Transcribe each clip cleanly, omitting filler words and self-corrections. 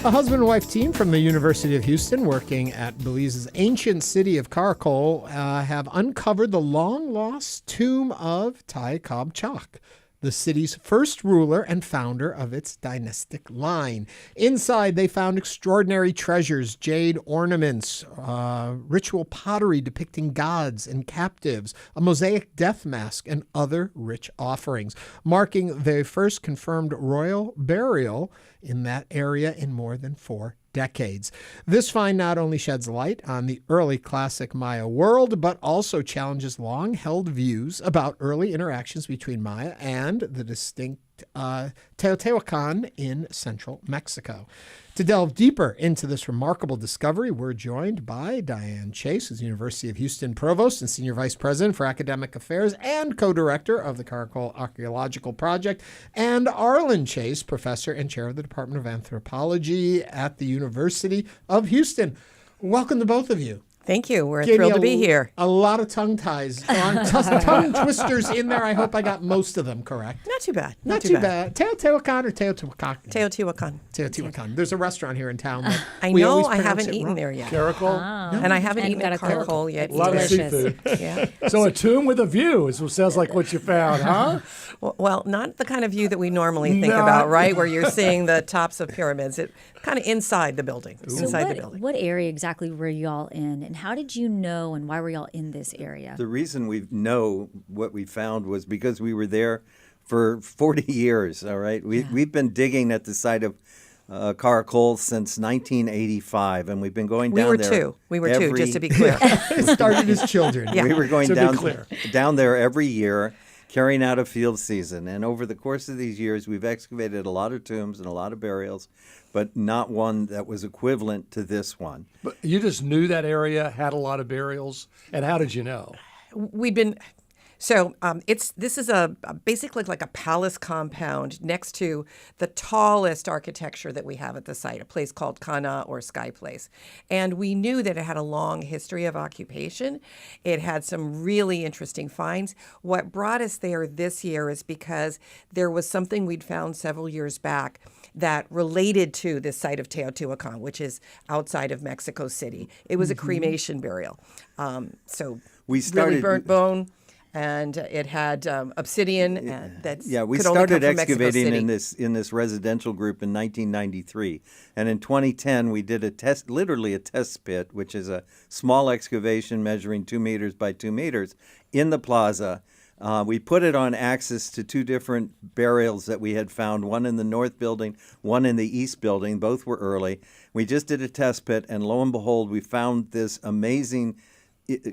A husband and wife team from the University of Houston working at Belize's ancient city of Caracol have uncovered the long-lost tomb of Te K'ab Chaak, the city's first ruler and founder of its dynastic line. Inside, they found extraordinary treasures, jade ornaments, ritual pottery depicting gods and captives, a mosaic death mask, and other rich offerings, marking the first confirmed royal burial in that area in more than 4 decades. This find not only sheds light on the early classic Maya world, but also challenges long-held views about early interactions between Maya and the distinct Teotihuacan in central Mexico. To delve deeper into this remarkable discovery, we're joined by Diane Chase, who's University of Houston Provost and Senior Vice President for Academic Affairs and Co-Director of the Caracol Archaeological Project, and Arlen Chase, Professor and Chair of the Department of Anthropology at the University of Houston. Welcome to both of you. Thank you. We're thrilled to be here. A lot of tongue ties, tongue twisters in there. I hope I got most of them correct. Not too bad. Not too bad. Teotihuacan or Teotihuacan? Teotihuacan. Teotihuacan. There's a restaurant here in town that I we know. always I pronounce haven't it eaten wrong. there yet. Caracol? And I haven't eaten at Caracol yet. A lot of seafood. Yeah. So a tomb with a view is what sounds like what you found, huh? Well, not the kind of view that we normally think about, right? Where you're seeing the tops of pyramids. It kind of inside the building. What area exactly were y'all in, and how did you know, and why were y'all in this area? The reason we know what we found was because we were there for 40 years, all right? We've been digging at the site of Caracol since 1985, and we've been going down there. We were two, just to be clear. It started as children. Yeah. We were going To be down there every year, carrying out a field season. And over the course of these years, we've excavated a lot of tombs and a lot of burials, but not one that was equivalent to this one. But you just knew that area had a lot of burials, and how did you know? This is basically like a palace compound next to the tallest architecture that we have at the site, a place called Kana or Sky Place. And we knew that it had a long history of occupation. It had some really interesting finds. What brought us there this year is because there was something we'd found several years back that related to this site of Teotihuacan, which is outside of Mexico City. It was a cremation burial. We started really burnt bone. And it had obsidion we started excavating in this residential group in 1993, and in 2010 we did a test pit, which is a small excavation measuring 2 meters by 2 meters in the plaza. We put it on axis to 2 different burials that we had found, one in the north building, one in the east building. Both were early. We just did a test pit, and lo and behold, we found this amazing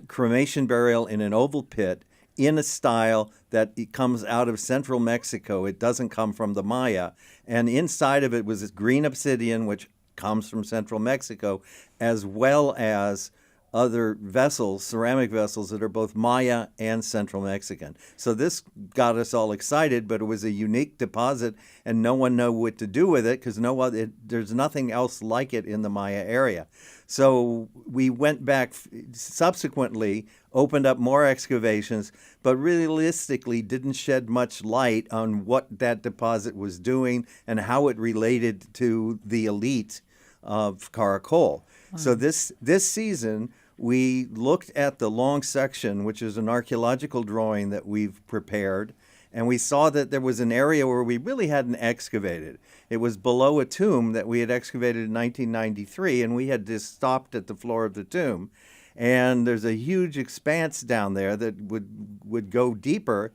cremation burial in an oval pit, in a style that it comes out of central Mexico. It doesn't come from the Maya. And inside of it was this green obsidian, which comes from central Mexico, as well as other vessels, ceramic vessels that are both Maya and Central Mexican. So this got us all excited, but it was a unique deposit, and no one knew what to do with it because there's nothing else like it in the Maya area. So we went back subsequently, opened up more excavations, but realistically didn't shed much light on what that deposit was doing and how it related to the elite of Caracol. Wow. So this season, we looked at the long section, which is an archaeological drawing that we've prepared, and we saw that there was an area where we really hadn't excavated. It was below a tomb that we had excavated in 1993, and we had just stopped at the floor of the tomb. And there's a huge expanse down there that would go deeper.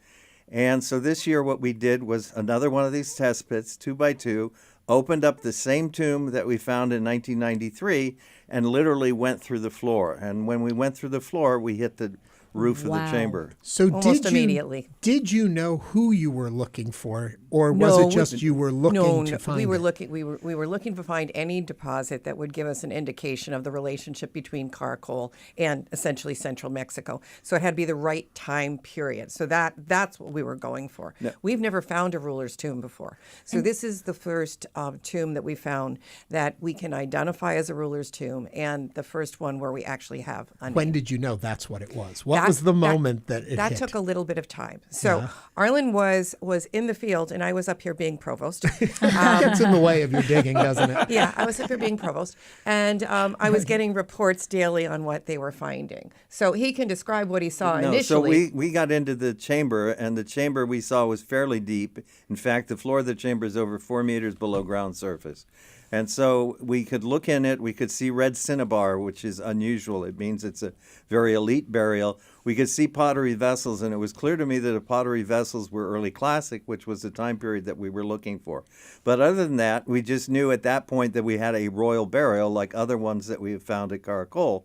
And so this year what we did was another one of these test pits, 2 by 2, opened up the same tomb that we found in 1993 and literally went through the floor. And when we went through the floor, we hit the roof of the chamber. So almost immediately. Did you know who you were looking for, or was it just you were looking to find? We were looking to find any deposit that would give us an indication of the relationship between Caracol and essentially central Mexico. So it had to be the right time period. So that's what we were going for. No. We've never found a ruler's tomb before. So this is the first tomb that we found that we can identify as a ruler's tomb, and the first one where we actually have a name. When did you know that's what it was? What What was the moment that it that hit? took a little bit of time. So Arlen was in the field, and I was up here being provost. It gets in the way of your digging, doesn't it? Yeah, I was up here being provost, and I was getting reports daily on what they were finding. So he can describe what he saw initially. So we got into the chamber, and the chamber we saw was fairly deep. In fact, the floor of the chamber is over 4 meters below ground surface. And so we could look in it. We could see red cinnabar, which is unusual. It means it's a very elite burial. We could see pottery vessels, and it was clear to me that the pottery vessels were early classic, which was the time period that we were looking for. But other than that, we just knew at that point that we had a royal burial like other ones that we have found at Caracol.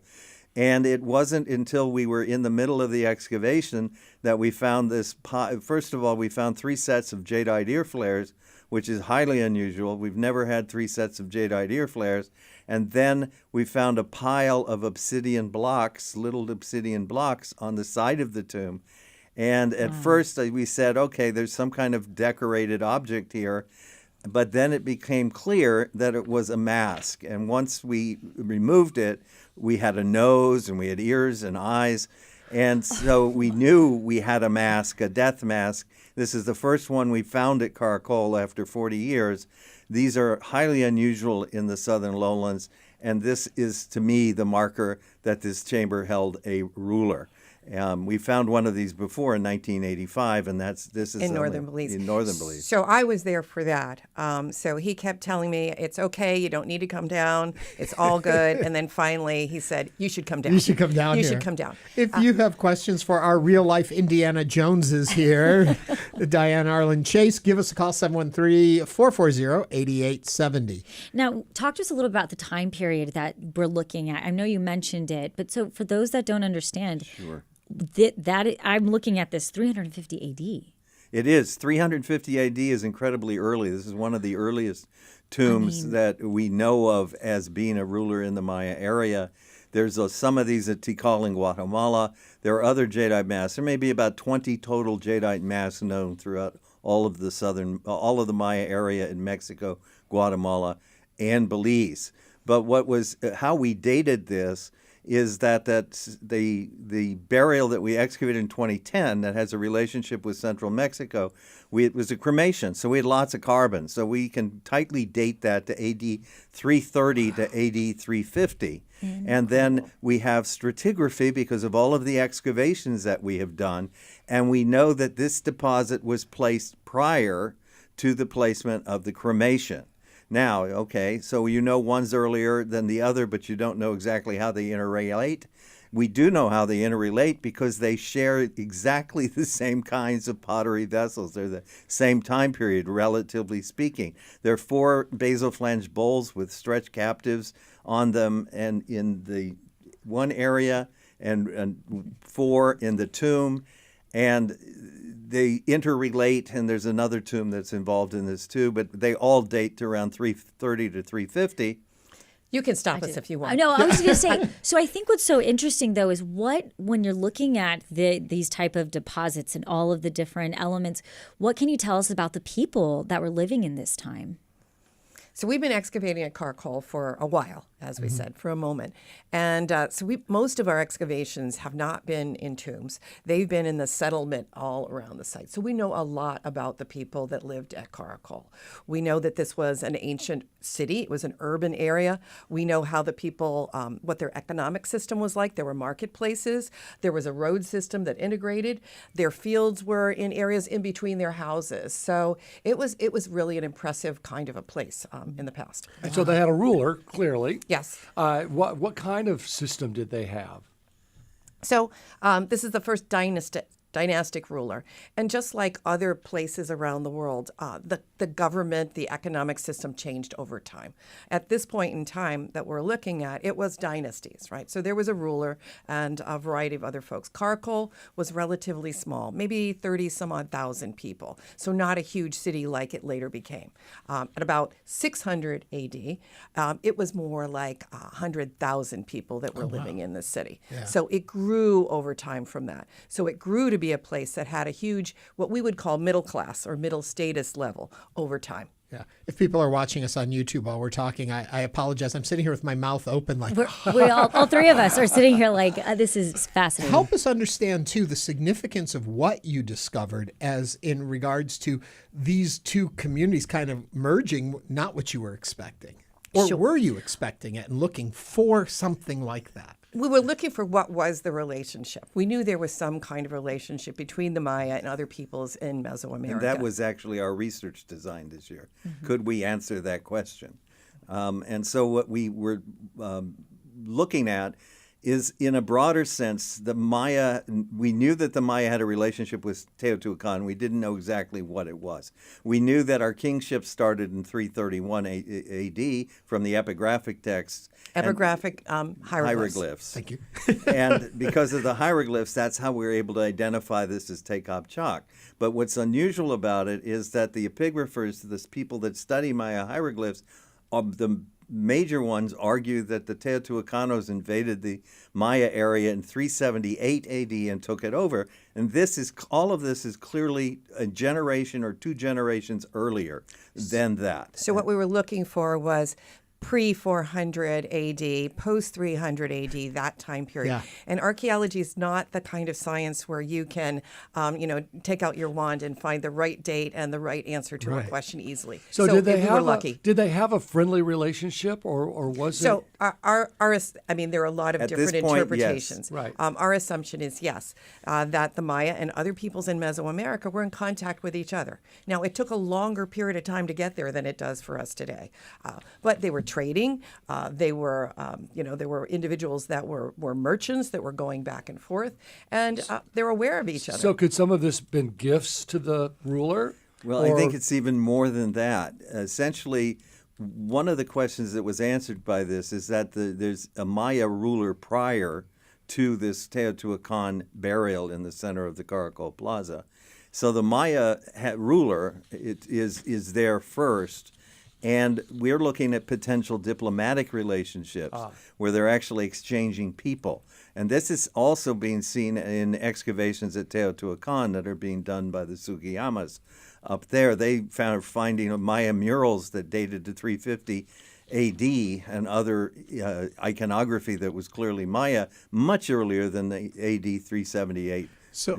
And it wasn't until we were in the middle of the excavation that we found this. First of all, we found 3 sets of jadeite ear flares, which is highly unusual. We've never had 3 sets of jadeite ear flares. And then we found a pile of obsidian blocks, little obsidian blocks, on the side of the tomb. And at first we said, okay, there's some kind of decorated object here. But then it became clear that it was a mask. And once we removed it, we had a nose and we had ears and eyes. And so we knew we had a mask, a death mask. This is the first one we found at Caracol after 40 years. These are highly unusual in the southern lowlands. And this is, to me, the marker that this chamber held a ruler. We found one of these before in 1985, and this is in northern Belize. In northern Belize. So I was there for that. So he kept telling me, it's okay, you don't need to come down, it's all good. And then finally he said, you should come down. You should come down You here. should come down. If you have questions for our real-life Indiana Joneses here, Diane Arlen Chase, give us a call, 713-440-8870. Now, talk to us a little about the time period that we're looking at. I know you mentioned it, but so for those that don't understand, Sure. that I'm looking at this 350 AD. It is. 350 AD is incredibly early. This is one of the earliest tombs that we know of as being a ruler in the Maya area. There's some of these at Tikal in Guatemala. There are other jadeite masks. There may be about 20 total jadeite masks known throughout all of the Maya area in Mexico, Guatemala, and Belize. But how we dated this is that the burial that we excavated in 2010 that has a relationship with central Mexico, it was a cremation, so we had lots of carbon. So we can tightly date that to AD 330 to AD 350. And then we have stratigraphy because of all of the excavations that we have done, and we know that this deposit was placed prior to the placement of the cremation. Now, okay, so you know one's earlier than the other, but you don't know exactly how they interrelate. We do know how they interrelate because they share exactly the same kinds of pottery vessels. They're the same time period, relatively speaking. There are 4 basal flange bowls with stretched captives on them, and in the one area, and 4 in the tomb, and they interrelate, and there's another tomb that's involved in this too, but they all date to around 330 to 350. You can stop us if you want. I know. I was going to say. So I think what's so interesting, though, is when you're looking at these type of deposits and all of the different elements, what can you tell us about the people that were living in this time? So we've been excavating at Caracol for a while, as we said, for a moment. And most of our excavations have not been in tombs. They've been in the settlement all around the site. So we know a lot about the people that lived at Caracol. We know that this was an ancient city. It was an urban area. We know how the people, what their economic system was like. There were marketplaces. There was a road system that integrated. Their fields were in areas in between their houses. So it was really an impressive kind of a place in the past. And so they had a ruler, clearly. Yes. What kind of system did they have? So this is the first dynastic ruler. And just like other places around the world, the government, the economic system changed over time. At this point in time that we're looking at, it was dynasties, right? So there was a ruler and a variety of other folks. Caracol was relatively small, maybe 30-some-odd thousand people. So not a huge city like it later became. At about 600 AD, it was more like 100,000 people that were living in this city. Yeah. So it grew over time from that. So it grew to be a place that had a huge, what we would call middle class or middle status level over time. Yeah. If people are watching us on YouTube while we're talking, I apologize. I'm sitting here with my mouth open like, We all three of us are sitting here like, this is fascinating. help us understand, too, the significance of what you discovered as in regards to these two communities kind of merging, not what you were expecting. Or Sure. were you expecting it and looking for something like that? We were looking for what was the relationship. We knew there was some kind of relationship between the Maya and other peoples in Mesoamerica. And that was actually our research design this year. Could we answer that question? And so what we were looking at is, in a broader sense, the Maya, we knew that the Maya had a relationship with Teotihuacan. We didn't know exactly what it was. We knew that our kingship started in 331 AD from the epigraphic texts. Epigraphic hieroglyphs. Thank you. And because of the hieroglyphs, that's how we were able to identify this as Te K'ab Chaak. But what's unusual about it is that the epigraphers, the people that study Maya hieroglyphs, the major ones argue that the Teotihuacanos invaded the Maya area in 378 AD and took it over. And all of this is clearly a generation or two generations earlier than that. So what we were looking for was pre-400 AD, post-300 AD, that time period. Yeah. And archaeology is not the kind of science where you can, take out your wand and find the right date and the right answer to a Right. question easily. So did they we were have lucky. did they have a friendly relationship, or was it? So there are a lot of At different this point, interpretations. yes. Right. Our assumption is yes, that the Maya and other peoples in Mesoamerica were in contact with each other. Now it took a longer period of time to get there than it does for us today, but they were trading. There were individuals that were merchants that were going back and forth, and they're aware of each other. So could some of this been gifts to the ruler? Well, I think it's even more than that. Essentially, one of the questions that was answered by this is that there's a Maya ruler prior to this Teotihuacan burial in the center of the Caracol Plaza. So the Maya ruler is there first. And we're looking at potential diplomatic relationships where they're actually exchanging people. And this is also being seen in excavations at Teotihuacan that are being done by the Sugiyamas. Up there, they found finding Maya murals that dated to 350 AD and other iconography that was clearly Maya much earlier than the AD 378. So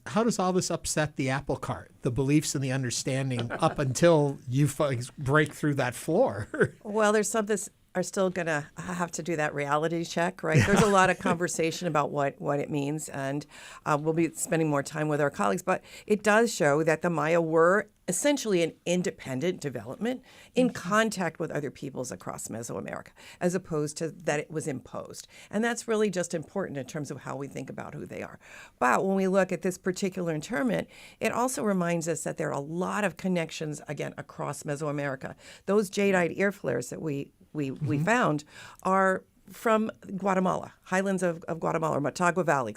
how does all this upset the apple cart, the beliefs and the understanding up until you folks break through that floor? Well, there's some that are still going to have to do that reality check, right? There's a lot of conversation about what it means, and we'll be spending more time with our colleagues. But it does show that the Maya were essentially an independent development in contact with other peoples across Mesoamerica, as opposed to that it was imposed. And that's really just important in terms of how we think about who they are. But when we look at this particular interment, it also reminds us that there are a lot of connections, again, across Mesoamerica. Those jadeite ear flares that we found are from Guatemala, highlands of Guatemala, or Motagua Valley,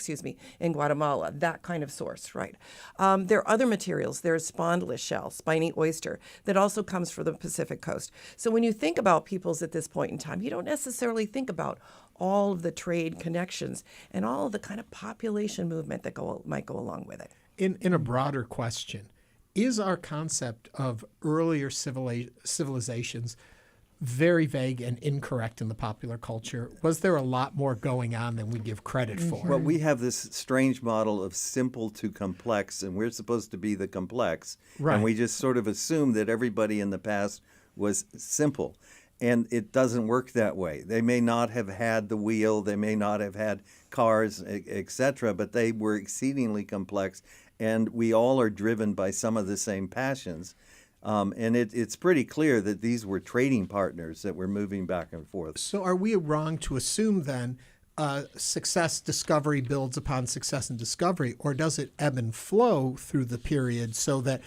in Guatemala, that kind of source, right? There are other materials. There's spondylus shell, spiny oyster, that also comes from the Pacific coast. So when you think about peoples at this point in time, you don't necessarily think about all of the trade connections and all of the kind of population movement that might go along with it. In a broader question, is our concept of earlier civilizations very vague and incorrect in the popular culture? Was there a lot more going on than we give credit for? Well, we have this strange model of simple to complex, and we're supposed to be the complex. Right. And we just sort of assume that everybody in the past was simple. And it doesn't work that way. They may not have had the wheel, they may not have had cars, etc., but they were exceedingly complex, and we all are driven by some of the same passions. And it's pretty clear that these were trading partners that were moving back and forth. So are we wrong to assume then success discovery builds upon success and discovery, or does it ebb and flow through the period so that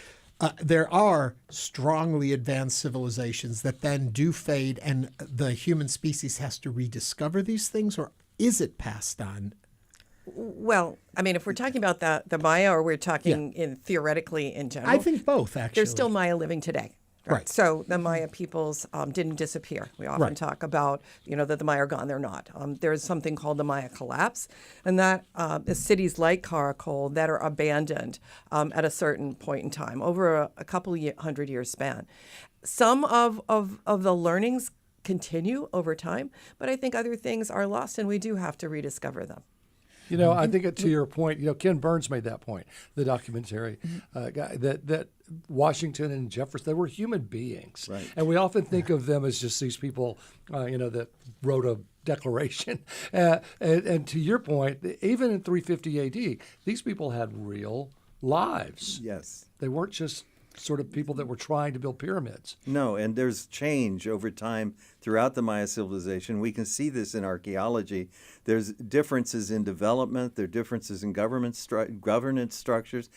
there are strongly advanced civilizations that then do fade and the human species has to rediscover these things, or is it passed on? Well, I mean, if we're talking about the Maya, or we're talking theoretically in general, I think both, actually. there's still Maya living today. Right. So the Maya peoples didn't disappear. We often Right. talk about, that the Maya are gone. They're not. There's something called the Maya collapse, and that is cities like Caracol that are abandoned at a certain point in time, over a couple hundred years span. Some of the learnings continue over time, but I think other things are lost, and we do have to rediscover them. I think to your point, Ken Burns made that point, the documentary guy, that Washington and Jefferson, they were human beings. Right. And we often think of them as just these people, that wrote a declaration. And to your point, even in 350 AD, these people had real lives. Yes. They weren't just sort of people that were trying to build pyramids. No, and there's change over time throughout the Maya civilization. We can see this in archaeology. There's differences in development. There are differences in governance structures.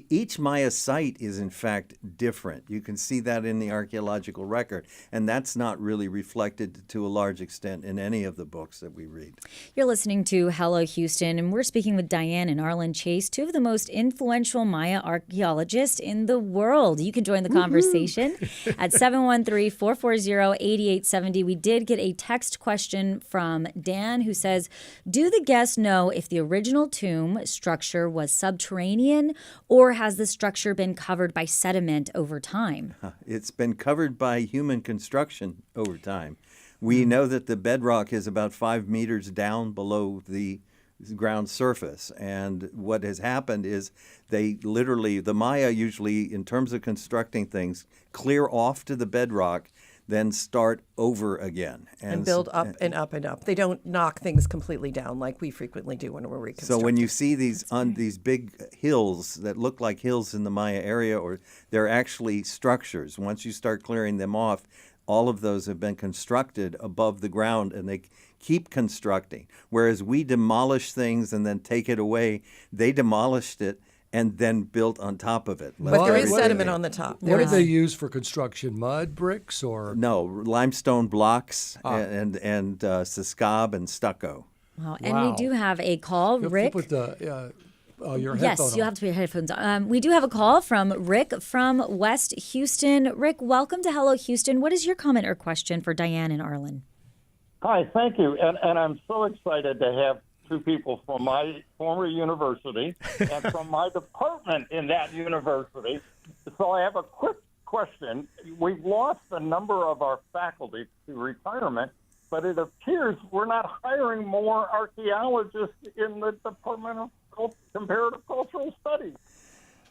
Each Maya site is, in fact, different. You can see that in the archaeological record, and that's not really reflected to a large extent in any of the books that we read. You're listening to Hello Houston, and we're speaking with Diane and Arlen Chase, two of the most influential Maya archaeologists in the world. You can join the conversation at 713-440-8870. We did get a text question from Dan who says, do the guests know if the original tomb structure was subterranean, or has the structure been covered by sediment over time? It's been covered by human construction over time. We know that the bedrock is about 5 meters down below the ground surface. And what has happened is the Maya usually, in terms of constructing things, clear off to the bedrock, then start over again. And build up and up and up. They don't knock things completely down like we frequently do when we're reconstructing. So when you see these big hills that look like hills in the Maya area, or they're actually structures, once you start clearing them off, all of those have been constructed above the ground, and they keep constructing. Whereas we demolish things and then take it away, they demolished it and then built on top of it. But there is sediment on the top. What did they use for construction? Mud bricks or? No, limestone blocks and siscab and stucco. Wow. And we do have a call, Rick. Put your headphone Yes, on. you have to put your headphones on. We do have a call from Rick from West Houston. Rick, welcome to Hello Houston. What is your comment or question for Diane and Arlen? Hi, thank you. And I'm so excited to have two people from my former university and from my department in that university. So I have a quick question. We've lost a number of our faculty to retirement, but it appears we're not hiring more archaeologists in the Department of Comparative Cultural Studies.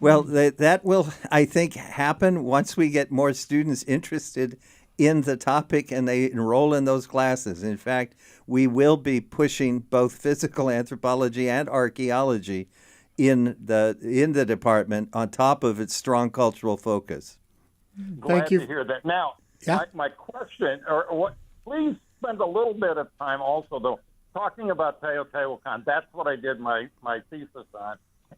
Well, that will, I think, happen once we get more students interested in the topic and they enroll in those classes. In fact, we will be pushing both physical anthropology and archaeology in the department on top of its strong cultural focus. Glad you. to hear that. Now, Yeah. my question, please spend a little bit of time also, though, talking about Teotihuacan. That's what I did my thesis on,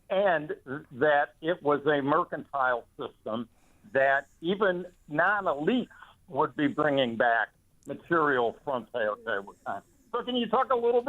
and that it was a mercantile system that even non-elites would be bringing back material from Teotihuacan. So can you talk a little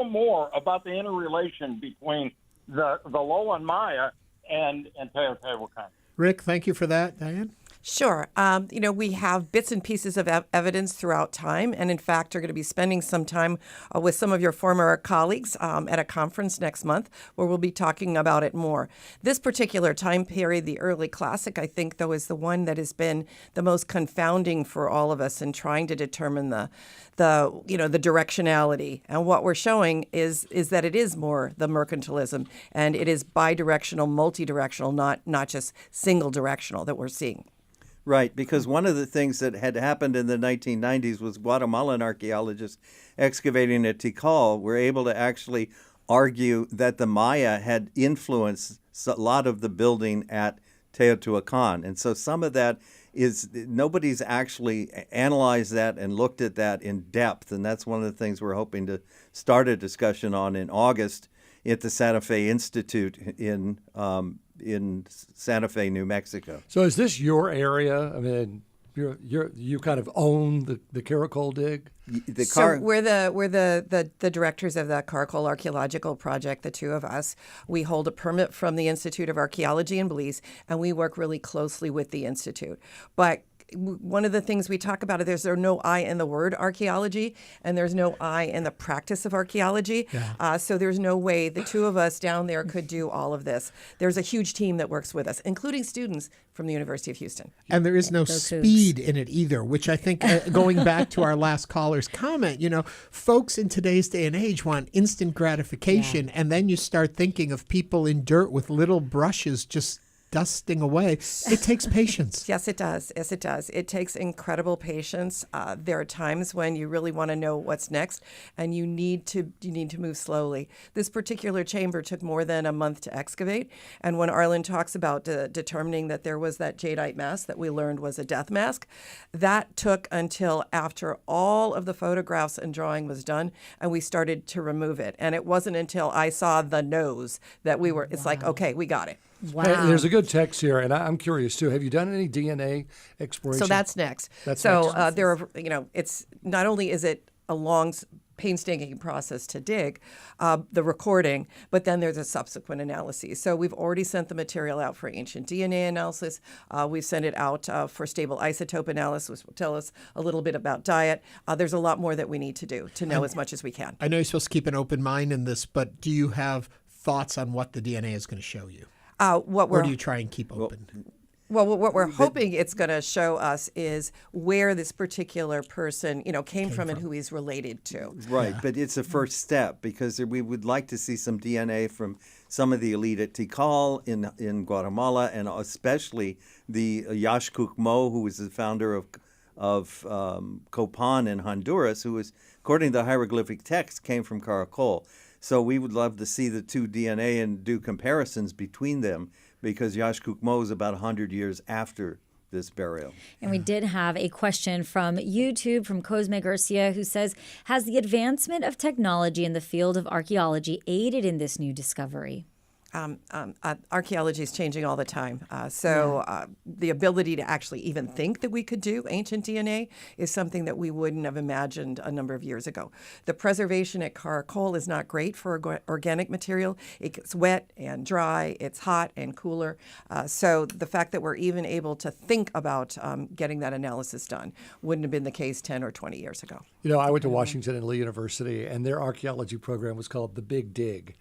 more about the interrelation between the Lowland Maya and Teotihuacan? Rick, thank you for that. Diane? Sure. We have bits and pieces of evidence throughout time, and in fact are going to be spending some time with some of your former colleagues at a conference next month where we'll be talking about it more. This particular time period, the early classic, I think, though, is the one that has been the most confounding for all of us in trying to determine the directionality. And what we're showing is that it is more the mercantilism, and it is bidirectional, multidirectional, not just single directional that we're seeing. Right, because one of the things that had happened in the 1990s was Guatemalan archaeologists excavating at Tikal were able to actually argue that the Maya had influenced a lot of the building at Teotihuacan. And so some of that is, nobody's actually analyzed that and looked at that in depth. And that's one of the things we're hoping to start a discussion on in August at the Santa Fe Institute in Santa Fe, New Mexico. So is this your area? I mean, you kind of own the Caracol dig. So we're the directors of the Caracol Archaeological Project, the two of us. We hold a permit from the Institute of Archaeology in Belize, and we work really closely with the Institute. But one of the things we talk about is there's no I in the word archaeology, and there's no I in the practice of archaeology. Yeah. So there's no way the two of us down there could do all of this. There's a huge team that works with us, including students from the University of Houston. And there is no speed in it either, which I think, going back to our last caller's comment, folks in today's day and age want instant gratification, and then you start thinking of people in dirt with little brushes just dusting away. It takes patience. Yes, it does. Yes, it does. It takes incredible patience. There are times when you really want to know what's next, and you need to move slowly. This particular chamber took more than a month to excavate, and when Arlen talks about determining that there was that jadeite mask that we learned was a death mask, that took until after all of the photographs and drawing was done, and we started to remove it. And it wasn't until I saw the nose that we were. It's like, okay, we got it. Wow. Hey, there's a good text here, and I'm curious too. Have you done any DNA exploration? So that's next. Next. There are, it's not only is it a long, painstaking process to dig, the recording, but then there's a subsequent analysis. So we've already sent the material out for ancient DNA analysis. We've sent it out for stable isotope analysis, which will tell us a little bit about diet. There's a lot more that we need to do to know as much as we can. I know you're supposed to keep an open mind in this, but do you have thoughts on what the DNA is going to show you? Or do you try and keep open? Well, what we're hoping it's going to show us is where this particular person, came from and who he's related to. Right, but it's a first step because we would like to see some DNA from some of the elite at Tikal in Guatemala, and especially the Yaxcuc Mo, who was the founder of Copan in Honduras, who was, according to the hieroglyphic text, came from Caracol. So we would love to see the two DNA and do comparisons between them, because Yaxcuc Mo is about 100 years after this burial. And we did have a question from YouTube from Cosme Garcia, who says, has the advancement of technology in the field of archaeology aided in this new discovery? Archaeology is changing all the time. The ability to actually even think that we could do ancient DNA is something that we wouldn't have imagined a number of years ago. The preservation at Caracol is not great for organic material. It gets wet and dry. It's hot and cooler. So the fact that we're even able to think about getting that analysis done wouldn't have been the case 10 or 20 years ago. I went to Washington and Lee University, and their archaeology program was called the Big Dig,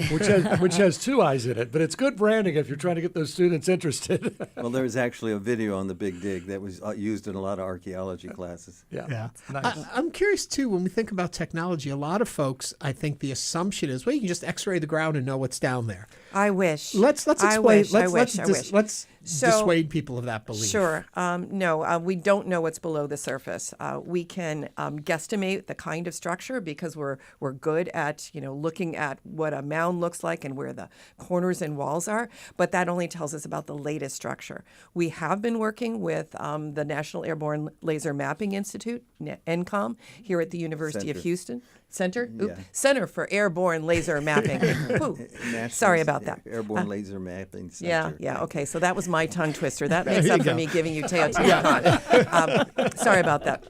which has two eyes in it, but it's good branding if you're trying to get those students interested. Well, there was actually a video on the Big Dig that was used in a lot of archaeology classes. Yeah. Nice. I'm curious too, when we think about technology, a lot of folks, I think the assumption is, well, you can just x-ray the ground and know what's down there. I wish. Let's explain. Let's dissuade people of that belief. Sure. No, we don't know what's below the surface. We can guesstimate the kind of structure because we're good at looking at what a mound looks like and where the corners and walls are. But that only tells us about the latest structure. We have been working with the National Airborne Laser Mapping Institute, NCOM, here at the University of Houston. Center for Airborne Laser Mapping. Sorry about that. Airborne Laser Mapping Center. Yeah. Okay, so that was my tongue twister. That makes up for me giving you Teotihuacan. Sorry about that.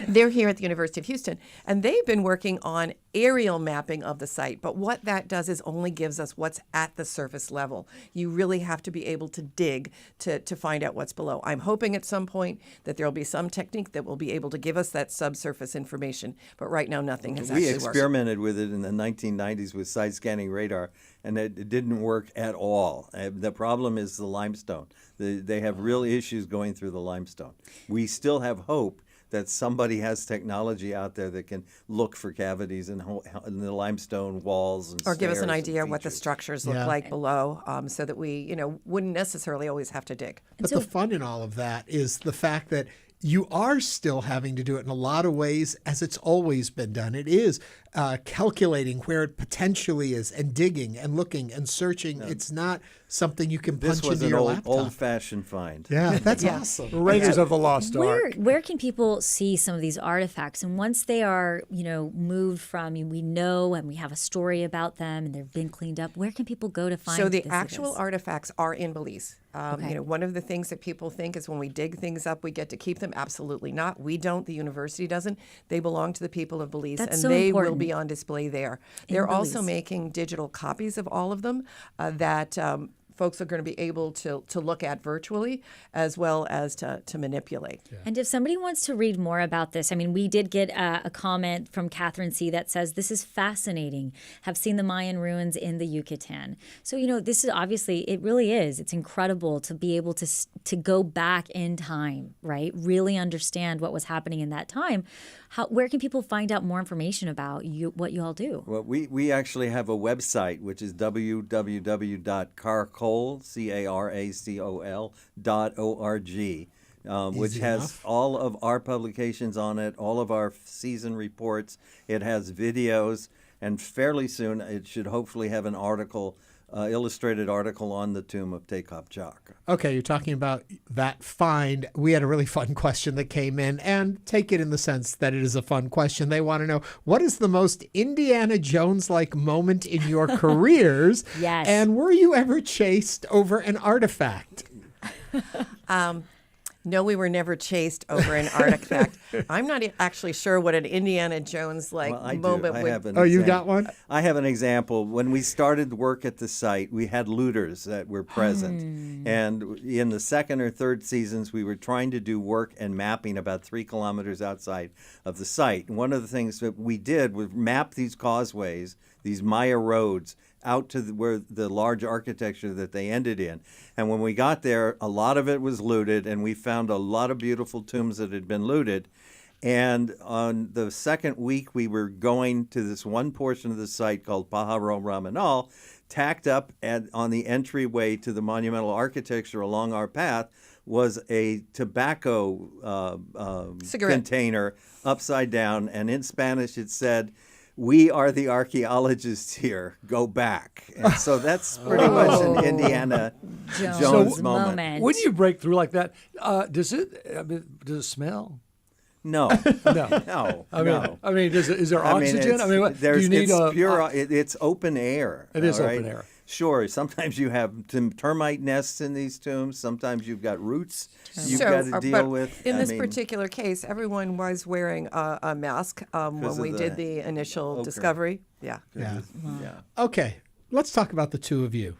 They're here at the University of Houston, and they've been working on aerial mapping of the site. But what that does is only gives us what's at the surface level. You really have to be able to dig to find out what's below. I'm hoping at some point that there will be some technique that will be able to give us that subsurface information. But right now, nothing has actually worked. We experimented with it in the 1990s with side scanning radar, and it didn't work at all. The problem is the limestone. They have real issues going through the limestone. We still have hope that somebody has technology out there that can look for cavities in the limestone walls and or give us an stairs idea and what the features. structures look like below, so that we wouldn't necessarily always have to dig. But the fun in all of that is the fact that you are still having to do it in a lot of ways as it's always been done. It is calculating where it potentially is and digging and looking and searching. It's not something you can This punch was into an your laptop. old-fashioned find. Yeah, that's awesome. Raiders of the Lost Ark. Where can people see some of these artifacts? And once they are, moved from, we know and we have a story about them and they've been cleaned up, where can people go to find So the this actual artifacts are in Belize. Okay. One of the things that people think is when we dig things up, we get to keep them. Absolutely not. We don't. The university doesn't. They belong to the people of Belize, That's and so they will important. be on display there. They're also Belize. making digital copies of all of them that folks are going to be able to look at virtually as well as to manipulate. Yeah. And if somebody wants to read more about this, we did get a comment from Catherine C. that says, this is fascinating. Have seen the Mayan ruins in the Yucatan. So, this is obviously, it really is. It's incredible to be able to go back in time, right? Really understand what was happening in that time. Where can people find out more information about what you all do? Well, we actually have a website, which is www.caracol, CARACOL.org, which has all of our publications on it, all of our season reports. It has videos, and fairly soon it should hopefully have an article, illustrated article on the tomb of Te K'ab Chaak. Okay, you're talking about that find. We had a really fun question that came in, and take it in the sense that it is a fun question. They want to know, what is the most Indiana Jones-like moment in your careers? Yes. And were you ever chased over an artifact? No, we were never chased over an artifact. I'm not actually sure what an Indiana Jones-like moment would. Oh, you got one? I have an example. When we started work at the site, we had looters that were present. And in the second or third seasons, we were trying to do work and mapping about 3 kilometers outside of the site. And one of the things that we did was map these causeways, these Maya roads, out to where the large architecture that they ended in. And when we got there, a lot of it was looted, and we found a lot of beautiful tombs that had been looted. And on the second week, we were going to this one portion of the site called Pajaro Ramanal, tacked up on the entryway to the monumental architecture along our path was a tobacco container upside down, and in Spanish it said, "We are the archaeologists here. Go back." And so that's pretty much an Indiana Jones moment. When you break through like that, does it smell? No, no. I mean, is there oxygen? Do you need it's open air. It is open air. Sure. Sometimes you have termite nests in these tombs. Sometimes you've got roots you've got to deal with. In this particular case, everyone was wearing a mask when we did the initial discovery. Yeah. Okay, let's talk about the two of you.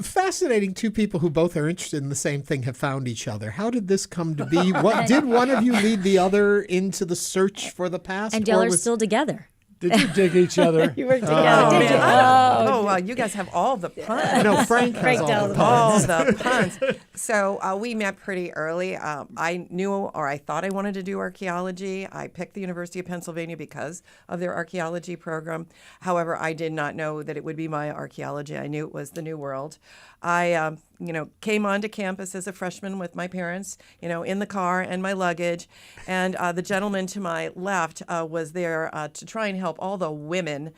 Fascinating, two people who both are interested in the same thing have found each other. How did this come to be? What did one of you lead the other into the search for the past? And y'all are still together. Did you dig each other? You were together. Did you? Wow, you guys have all the puns. No, Frank has all the puns. All the puns. So we met pretty early. I knew, or I thought I wanted to do archaeology. I picked the University of Pennsylvania because of their archaeology program. However, I did not know that it would be my archaeology. I knew it was the New World. I came onto campus as a freshman with my parents, in the car and my luggage. And the gentleman to my left was there to try and help all the women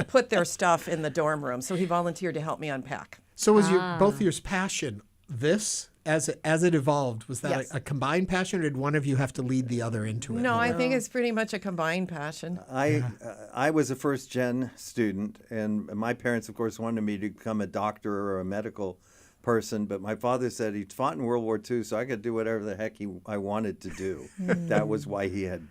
put their stuff in the dorm room. So he volunteered to help me unpack. So was both of your passion this as it evolved? Was that Yes. a combined passion, or did one of you have to lead the other into it? No, I think it's pretty much a combined passion. I was a first-gen student, and my parents, of course, wanted me to become a doctor or a medical person, but my father said he fought in World War II, so I could do whatever the heck I wanted to do. That was why he had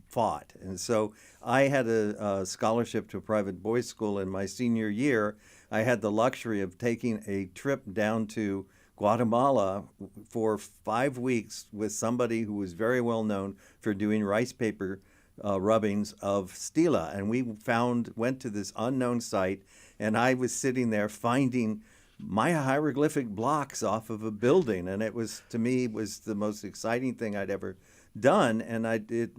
fought. And so I had a scholarship to a private boys' school in my senior year. I had the luxury of taking a trip down to Guatemala for 5 weeks with somebody who was very well known for doing rice paper rubbings of stela. And we went to this unknown site, and I was sitting there finding Maya hieroglyphic blocks off of a building. And it was, to me, was the most exciting thing I'd ever done. And it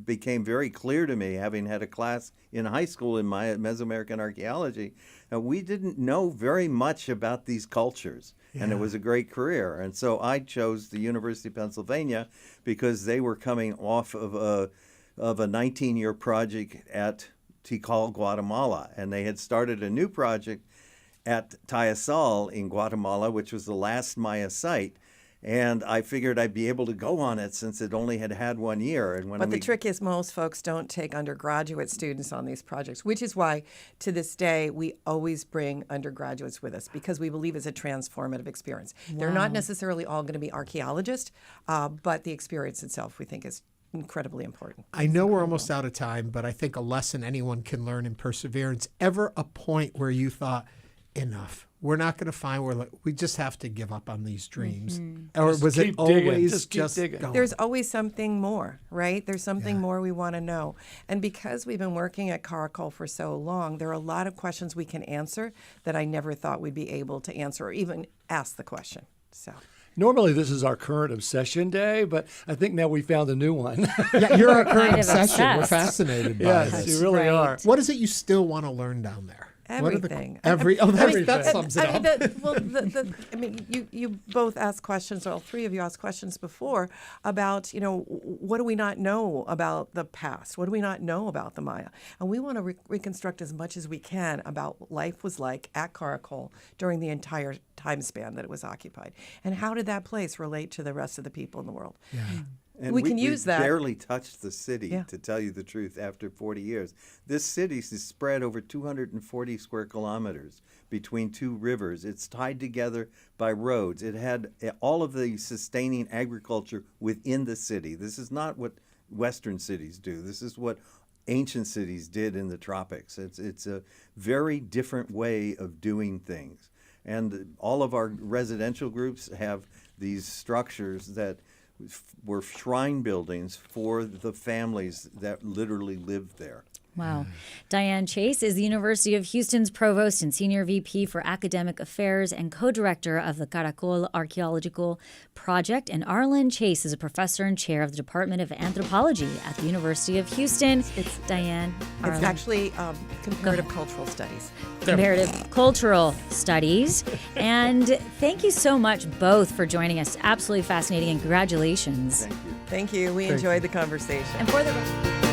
became very clear to me, having had a class in high school in Mesoamerican archaeology, we didn't know very much about these cultures. And it was a great career. And so I chose the University of Pennsylvania because they were coming off of a 19-year project at Tikal, Guatemala. And they had started a new project at Tayasal in Guatemala, which was the last Maya site. And I figured I'd be able to go on it since it only had 1 year. And when But the trick is most folks don't take undergraduate students on these projects, which is why to this day we always bring undergraduates with us because we believe it's a transformative experience. They're not necessarily all going to be archaeologists, but the experience itself we think is incredibly important. I know we're almost out of time, but I think a lesson anyone can learn in perseverance. Ever a point where you thought, enough? We're not going to find we just have to give up on these dreams. Or Just was it keep digging. always Just keep digging. going? There's always something more, right? There's something more we want to know. And because we've been working at Caracol for so long, there are a lot of questions we can answer that I never thought we'd be able to answer or even ask the question. So. Normally, this is our current obsession day, but I think now we found a new one. Yeah, you're our current Kind of obsession. We're obsessed. fascinated by Yes, this. you really Right. are. What is it you still want to learn down there? What are the- Everything. that sums it up. You both asked questions, or all three of you asked questions before about, what do we not know about the past? What do we not know about the Maya? And we want to reconstruct as much as we can about what life was like at Caracol during the entire time span that it was occupied. And how did that place relate to the rest of the people in the world? Yeah. And We can use that. barely touched the city, Yeah. to tell you the truth, after 40 years. This city is spread over 240 square kilometers between two rivers. It's tied together by roads. It had all of the sustaining agriculture within the city. This is not what Western cities do. This is what ancient cities did in the tropics. It's a very different way of doing things. And all of our residential groups have these structures that were shrine buildings for the families that literally lived there. Wow. Diane Chase is the University of Houston's provost and senior VP for academic affairs and co-director of the Caracol Archaeological Project. And Arlen Chase is a professor and chair of the Department of Anthropology at the University of Houston. It's Diane. It's Arlen. actually comparative cultural studies. Comparative Cultural Studies. And thank you so much both for joining us. Absolutely fascinating, and congratulations. Thank you. Thank you. We enjoyed the conversation. And for the